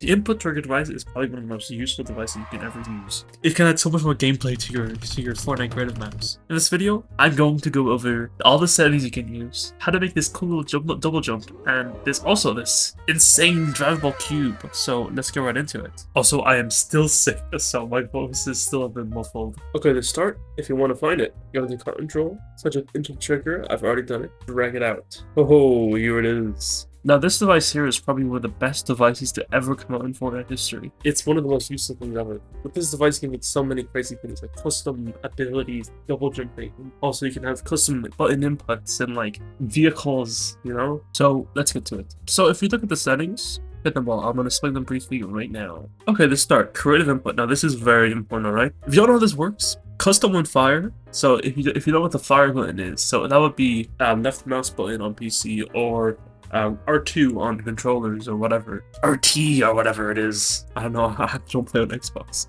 The input trigger device is probably one of the most useful devices you can ever use. It can add so much more gameplay to your Fortnite creative maps. In this video, I'm going to go over all the settings you can use, how to make this cool little double jump, and there's also this insane drivable cube. So let's get right into it. Also, I am still sick, so my voice is still a bit muffled. Okay, to start, if you want to find it, go to control, such as input trigger. I've already done it. Drag it out. Oh, here it is. Now, this device here is probably one of the best devices to ever come out in Fortnite history. It's one of the most useful things ever. With this device, you can make so many crazy things like custom abilities, double jumping. Also, you can have custom button inputs and like vehicles, you know? So let's get to it. So if you look at the settings, hit them all. I'm going to explain them briefly right now. Okay, to start, creative input. Now, this is very important, alright? If you don't know how this works, custom on fire. So if you know what the fire button is, so that would be left mouse button on PC or R2 on controllers or whatever. RT or whatever it is. I don't know, I don't play on Xbox.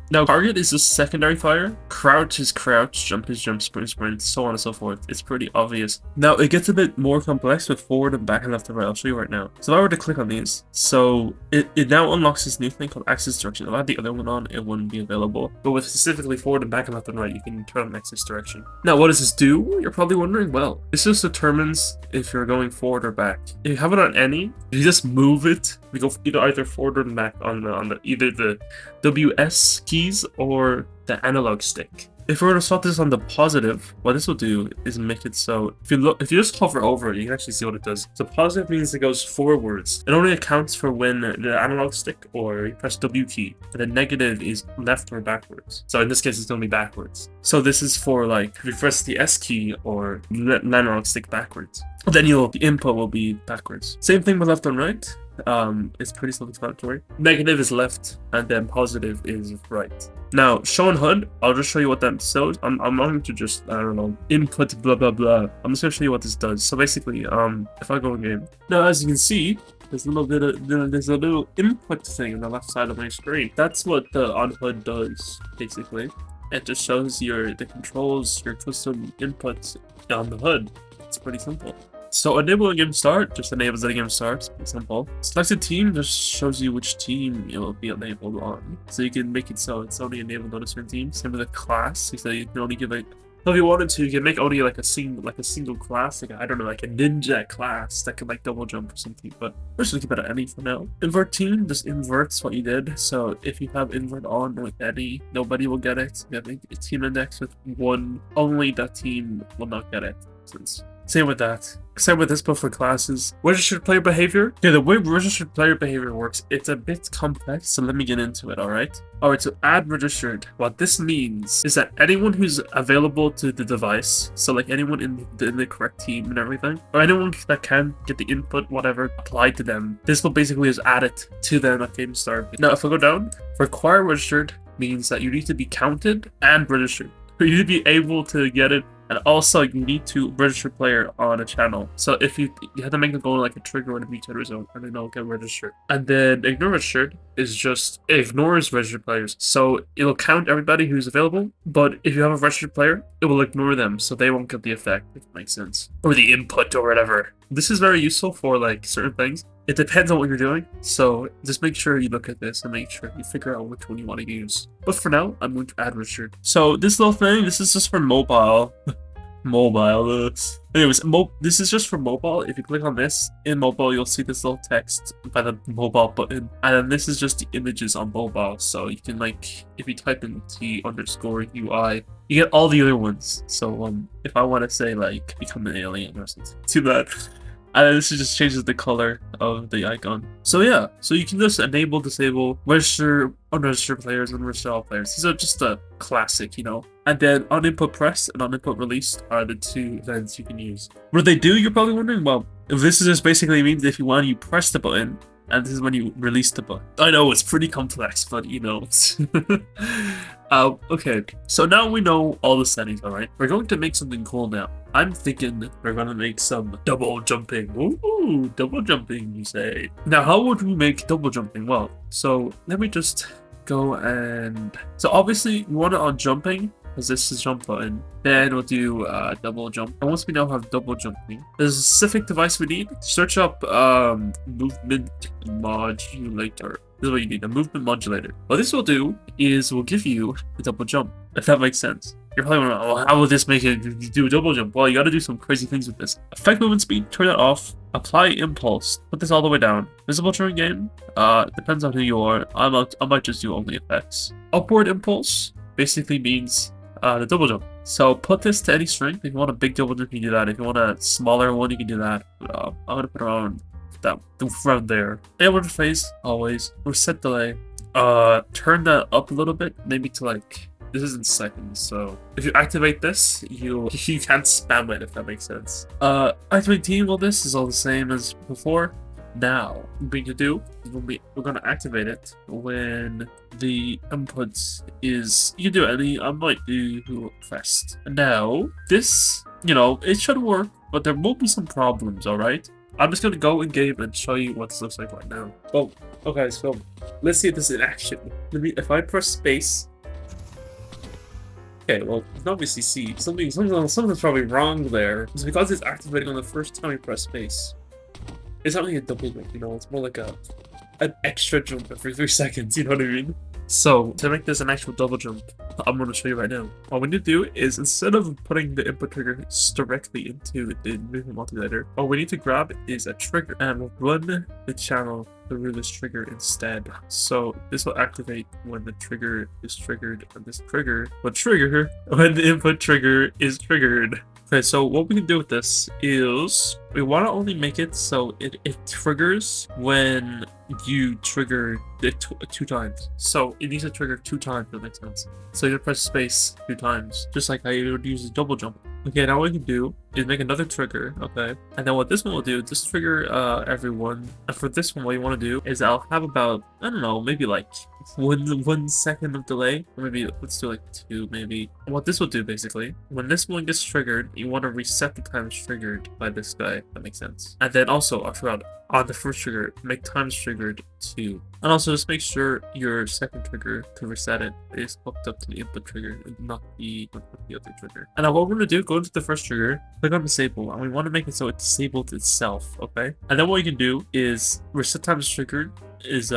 Now, target is just secondary fire. Crouch is crouch, jump is jump, sprint is sprint, so on and so forth. It's pretty obvious. Now, it gets a bit more complex with forward and back and left and right. I'll show you right now. So if I were to click on these, so it now unlocks this new thing called axis direction. If I had the other one on, it wouldn't be available. But with specifically forward and back and left and right, you can turn on axis direction. Now, what does this do? You're probably wondering. Well, this just determines if you're going forward or back. If you have it on any, you just move it. We go either forward or back on either the WS keys or the analog stick. If we were to swap this on the positive, what this will do is make it so if you just hover over it, you can actually see what it does. So positive means it goes forwards. It only accounts for when the analog stick or you press W key. And the negative is left or backwards. So in this case, it's going to be backwards. So this is for like if you press the S key or the analog stick backwards. Then the input will be backwards. Same thing with left and right. It's pretty self-explanatory. Negative is left, and then positive is right. Now, show on HUD, I'll just show you what that shows. I'm not going to just, I don't know, input blah blah blah. I'm just going to show you what this does. So basically, if I go in game, now as you can see, there's a little input thing on the left side of my screen. That's what the on HUD does, basically. It just shows the controls, your custom inputs on the HUD. It's pretty simple. So enable a game start just enables the game start. It's pretty simple. Select a team just shows you which team it will be enabled on. So you can make it so it's only enabled on a certain team. Same with a class. So you can only give it. If you wanted to, you can make only like a single class, like I don't know, like a ninja class that can like double jump or something. But we're just gonna keep it at any for now. Invert team just inverts what you did. So if you have invert on with any, nobody will get it. You have a team index with one, only that team will not get it. Same with that. Same with this, but for classes. Registered player behavior. Yeah, the way registered player behavior works, it's a bit complex, so let me get into it, alright? Alright, so add registered. What this means is that anyone who's available to the device, so like anyone in the correct team and everything, or anyone that can get the input, whatever, applied to them, this will basically just add it to them at game start. Now, if I go down, require registered means that you need to be counted and registered. You need to be able to get it. And also, you need to register player on a channel. So if you have to make it go like a trigger in a VTuber zone, and then it'll get registered. And then ignore registered is just ignores registered players. So it'll count everybody who's available, but if you have a registered player, it will ignore them, so they won't get the effect, if it makes sense. Or the input or whatever. This is very useful for like certain things. It depends on what you're doing, so just make sure you look at this and make sure you figure out which one you want to use. But for now, I'm going to add registered. So this little thing, this is just for mobile. Anyways, this is just for mobile. If you click on this, in mobile, you'll see this little text by the mobile button. And then this is just the images on mobile. So you can like, if you type in T_UI, you get all the other ones. So if I want to say like, become an alien or something, do that. And then this just changes the color of the icon. So yeah, so you can just enable, disable, register, unregistered players, and register all players. These are just a classic, you know. And then on input press and on input released are the two events you can use. What do they do, you're probably wondering? Well, this is just basically means if you want, you press the button, and this is when you release the button. I know it's pretty complex, but you know. Okay, so now we know all the settings, alright? We're going to make something cool now. I'm thinking we're gonna make some double jumping. Ooh, double jumping, you say. Now, how would we make double jumping? Well, so let me just go and... So obviously, we want it on jumping, because this is jump button. Then we'll do double jump. And once we now have double jumping, there's a specific device we need. Search up movement modulator. This is what you need, a movement modulator. What this will do is will give you a double jump, if that makes sense. You're probably wondering, oh, how will this make it do a double jump? Well, you gotta do some crazy things with this. Effect movement speed, turn that off. Apply impulse, put this all the way down. Visible during game, depends on who you are. I might just do only effects. Upward impulse basically means the double jump. So put this to any strength. If you want a big double jump, you can do that. If you want a smaller one, you can do that. I'm gonna put around there. Enable interface, always. Reset delay. Turn that up a little bit, maybe to like, this is in seconds, so if you activate this, you can't spam it, if that makes sense. Activate team, well, this is all the same as before. Now, what we need to do is we're gonna activate it when the inputs is, you can do any, I might do first. Now, this, you know, it should work, but there will be some problems, alright? I'm just gonna go in game and show you what this looks like right now. Oh, okay, so let's see if this is in action. If I press space. Okay, well, you can obviously see something's probably wrong there. It's because it's activating on the first time you press space. It's not like a double jump, you know, it's more like an extra jump every 3 seconds, you know what I mean? So, to make this an actual double jump, I'm going to show you right now. What we need to do is, instead of putting the input trigger directly into the movement modulator, all we need to grab is a trigger and we'll run the channel through this trigger instead. So, this will activate when the trigger is triggered, and this trigger will trigger when the input trigger is triggered. Okay, so what we can do with this is we want to only make it so it triggers when you trigger it two times. So it needs to trigger 2 times, if that makes sense. So you press space 2 times, just like how you would use a double jump. Okay, now what we can do is make another trigger, okay? And then what this one will do, just trigger everyone. And for this one, what you want to do is I'll have about, I don't know, maybe like 1 second of delay. Or maybe, let's do like 2, maybe. What this will do, basically, when this one gets triggered, you want to reset the times triggered by this guy, if that makes sense. And then also, I forgot, on the first trigger, make times triggered 2. And also just make sure your second trigger to reset it is hooked up to the input trigger and not the other trigger. And now what we're going to do, go into the first trigger, click on disable, and we want to make it so it disabled itself, okay? And then what you can do is reset times triggered is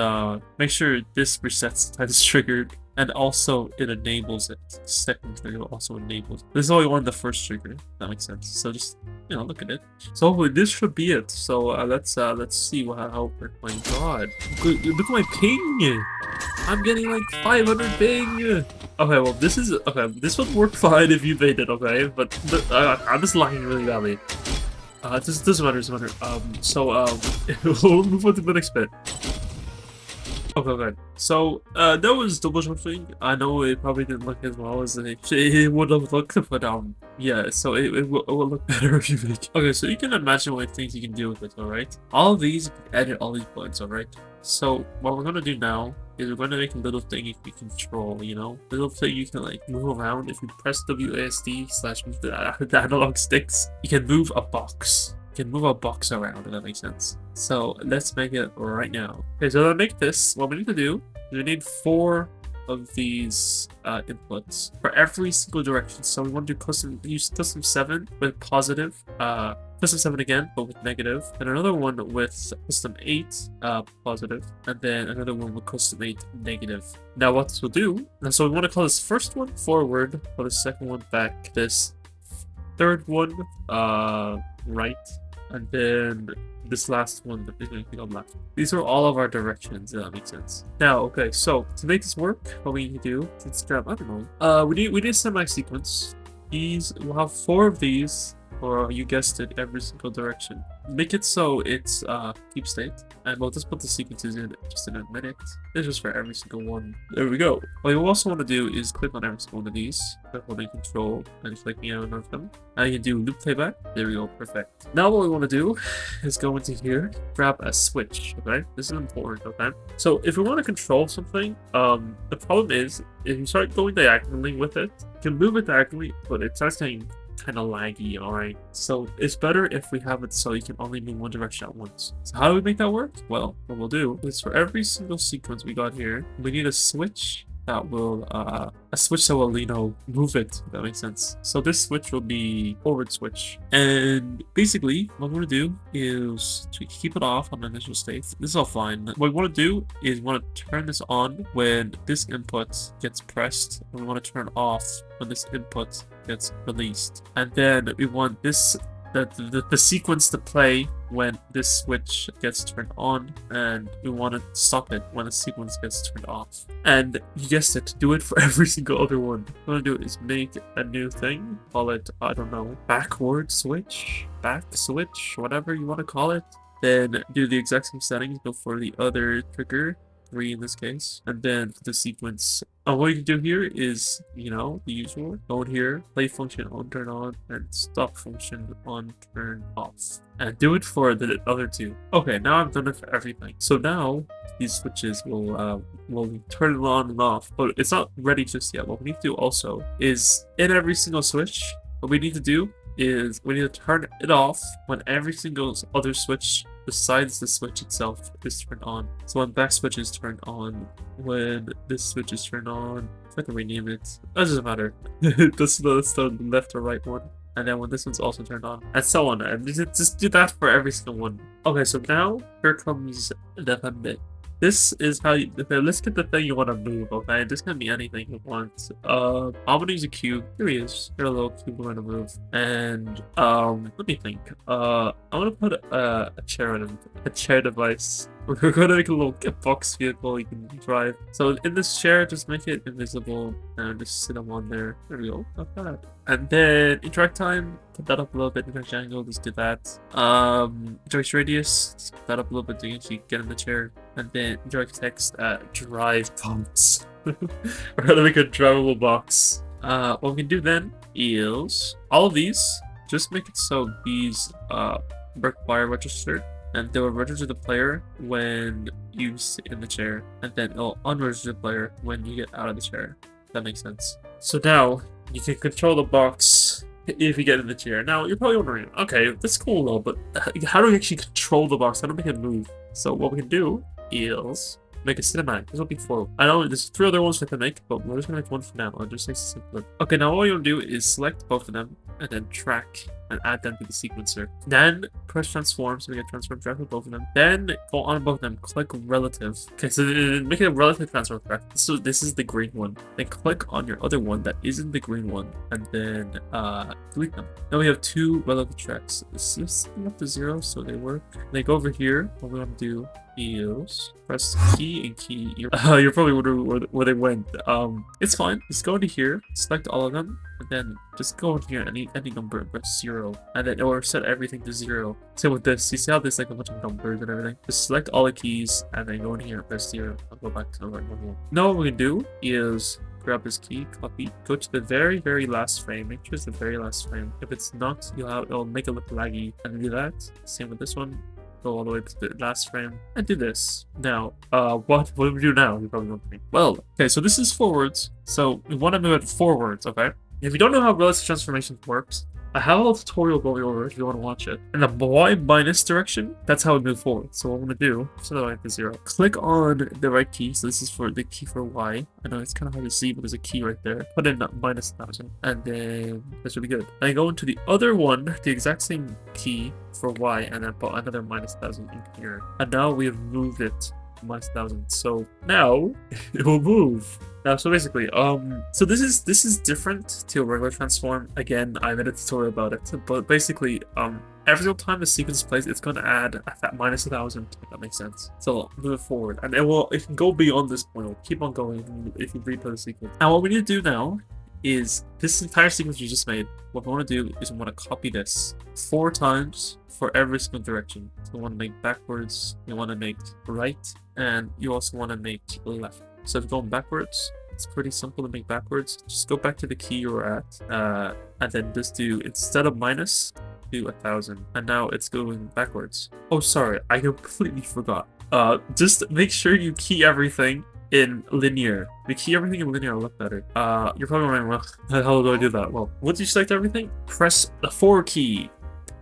make sure this resets times triggered, and also it enables it. Second trigger also enables it. This is all we want the first trigger, if that makes sense. So just, you know, look at it. So hopefully this should be it. So let's see how it works. My god, look at my ping. I'm getting like 500 ping. Okay, well this is okay. This would work fine if you made it, okay? But I'm just lagging really badly. This doesn't matter. We'll move on to the next bit. Okay, good. So, that was double jumping. I know it probably didn't look as well as it would have looked, but yeah, so it will look better if you make. Okay, so you can imagine what things you can do with it, alright? All of these, you can edit all these buttons, alright? So, what we're gonna do now is we're gonna make a little thing you can control, you know? A little thing you can, like, move around. If you press WASD/move the analog sticks, you can move a box. Can move a box around, if that makes sense. So let's make it right now. Okay, so to make this, what we need to do is we need 4 of these inputs for every single direction. So we want to do use custom 7 with positive, custom 7 again, but with negative, and another one with custom 8 positive, and then another one with custom 8 negative. Now what this will do, and so we want to call this first one forward, for the second one back, this third one right, and then this last one, on left. These are all of our directions, if that makes sense. Now, okay, so to make this work, what we need to do is grab, I don't know, we need a semi-sequence. We'll have 4 of these, or you guessed it, every single direction. Make it so it's keep state, and we'll just put the sequences in just in a minute. This is for every single one. There we go. What you also want to do is click on every single one of these, click holding control and clicking on one of them. And you can do loop playback. There we go, perfect. Now what we want to do is go into here, grab a switch, okay? This is important, okay? So if we want to control something, the problem is if you start going diagonally with it, you can move it diagonally, but it starts getting kind of laggy, alright? So it's better if we have it so you can only move one direction at once. So how do we make that work? Well, what we'll do is for every single sequence we got here, we need a switch that will a switch that will, you know, move it, if that makes sense. So this switch will be forward switch. And basically what we want to do is to keep it off on the initial state. This is all fine. What we want to do is we want to turn this on when this input gets pressed, and we want to turn off when this input gets released. And then we want this the sequence to play when this switch gets turned on, and we want to stop it when the sequence gets turned off. And you guessed it, do it for every single other one. What I'm gonna do is make a new thing, call it, I don't know, backward switch, back switch, whatever you want to call it. Then do the exact same settings, go for the other trigger, 3 in this case, and then the sequence. What you can do here is, you know, the usual. Go in here, play function on, turn on, and stop function on, turn off. And do it for the other two. Okay, now I've done it for everything. So now these switches will turn it on and off, but it's not ready just yet. What we need to do also is in every single switch, what we need to do is we need to turn it off when every single other switch besides the switch itself is turned on. So when back switch is turned on, when this switch is turned on, I can rename it. That doesn't matter. That's the left or right one. And then when this one's also turned on, and so on. And just do that for every single one. Okay, so now here comes the bit. This is how you, okay, let's get the thing you want to move, okay? This can be anything you want. I'm gonna use a cube. Here he is. Here's a little cube we're gonna move. And let me think. I'm gonna put a chair in him. A chair device. We're gonna make a box vehicle you can drive. So in this chair, just make it invisible and just sit him on there. There we go. Not bad. And then interact time, put that up a little bit. Interact angle, just do that. Interact radius, just put that up a little bit so you can actually get in the chair. And then interact text, drive box. We're gonna make a drivable box. What we can do then is all of these, just make it so these require registered. And they will register the player when you sit in the chair, and then it'll unregister the player when you get out of the chair. That makes sense. So now you can control the box if you get in the chair. Now you're probably wondering, okay, that's cool though, but how do we actually control the box? How do we make it move? So what we can do is make a cinematic. This will be 4. I know there's 3 other ones we can make, but we're just gonna make 1 for now. I'll just make it simpler. Okay, now all you'll do is select both of them and then track and add them to the sequencer. Then press transform so we get transform track with both of them. Then go on both of them, click relative. Okay, so make it a relative transform track. So this is the green one. Then click on your other one that isn't the green one, and then delete them. Now we have 2 relative tracks. This is up to 0, so they work. Then go over here. What we're gonna do is press key and key. You're probably wondering where they went. It's fine. Just go into here, select all of them, and then just go in here any number and press 0, and then or set everything to 0. Same with this. You see how there's like a bunch of numbers and everything? Just select all the keys and then go in here and press 0. I'll go back to the right one. Now what we can do is grab this key, copy, go to the very last frame. Make sure it's the very last frame. If it's not, it'll make it look laggy. And do that. Same with this one. Go all the way to the last frame and do this. Now, what do we do now? You're probably wondering. Well, okay, so this is forwards. So we want to move it forwards, okay? If you don't know how relative transformation works, I have a little tutorial going over if you want to watch it. In the y minus direction, that's how we move forward. So what I'm going to do, set it to 0. Click on the right key. So this is for the key for y. I know it's kind of hard to see, but there's a key right there. Put in minus 1,000. And then that should be good. I go into the other one, the exact same key for y, and then put another minus 1,000 in here. And now we have moved it minus 1,000. So now it will move. Now, so basically, so this is different to a regular transform. Again, I made a tutorial about it, but basically, every single time the sequence plays, it's going to add that minus 1,000, if that makes sense. So move it forward, and it can go beyond this point. It'll keep on going if you replay the sequence. Now, what we need to do now is this entire sequence you just made. What we want to do is we want to copy this 4 times for every single direction. So we want to make backwards, you want to make right, and you also want to make left. So if you're going backwards, it's pretty simple to make backwards. Just go back to the key you were at, and then just do, instead of minus, do 1,000. And now it's going backwards. Oh, sorry, I completely forgot. Just make sure you key everything in linear. If you key everything in linear, it'll look better. You're probably wondering, well, how the hell do I do that? Well, once you select everything, press the 4 key.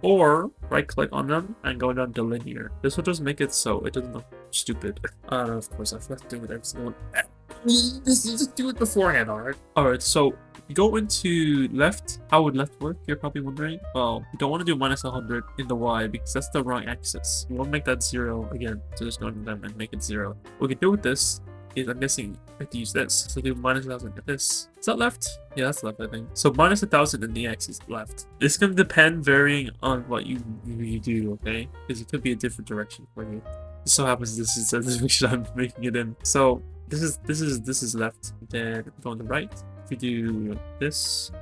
Or right click on them and go down to linear. This will just make it so it doesn't look stupid. Of course, I forgot to do it every single one. Just do it beforehand, alright? Alright, so you go into left. How would left work? You're probably wondering. Well, you don't want to do minus 100 in the Y because that's the wrong axis. You want to make that 0 again. So just go into them and make it 0. What we can do with this is, I'm guessing I have to use this. So do minus 1,000 at this. Is that left? Yeah, that's left, I think. So minus 1,000 in the X is left. This can depend varying on what you do, okay? Because it could be a different direction for you. It so happens this is the direction I'm making it in. So this is left. Then go on the right. If you do this,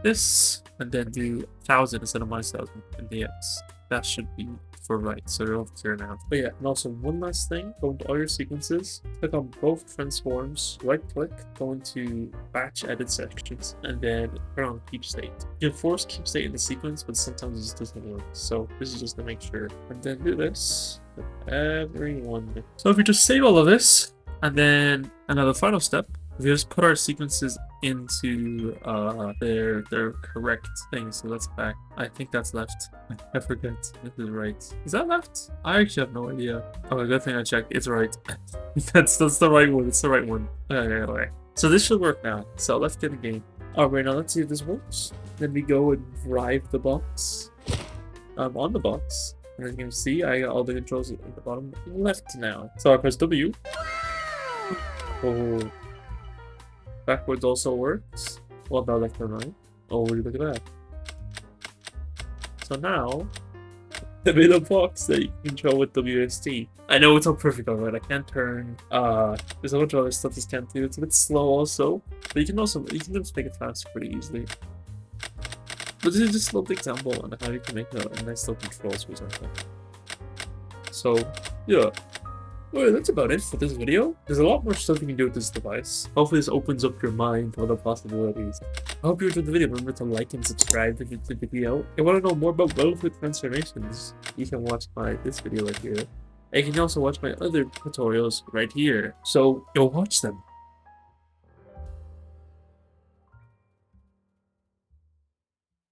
and then do 1,000 instead of minus 1,000 in the X, that should be for right. So they're over here now. But yeah, and also one last thing, go into all your sequences, click on both transforms, right click, go into batch edit sections, and then turn on keep state. You can force keep state in the sequence, but sometimes it just doesn't work. So this is just to make sure. And then do this with everyone. So if you just save all of this, and then another final step, we just put our sequences into their correct thing. So that's back. I think that's left. I forget. This is right. Is that left? I actually have no idea. Oh, good thing I checked. It's right. that's the right one. It's the right one. Okay. So this should work now. So let's get a game. Alright, now let's see if this works. Then we go and drive the box. On the box. And as you can see, I got all the controls at the bottom left now. So I press W. Oh. Backwards also works. What about left and right? Oh, look at that. So now, the middle box that you can control with WSD. I know it's all perfect, alright. I can't turn. There's a bunch of other stuff this can't do. It's a bit slow also, but you can just make it fast pretty easily. But this is just a little example on how you can make a nice little controls for example. So yeah. Well, that's about it for this video. There's a lot more stuff you can do with this device. Hopefully this opens up your mind to other possibilities. I hope you enjoyed the video. Remember to like and subscribe if you enjoyed the video. If you want to know more about well-fit transformations, you can watch this video right here. And you can also watch my other tutorials right here. So go watch them.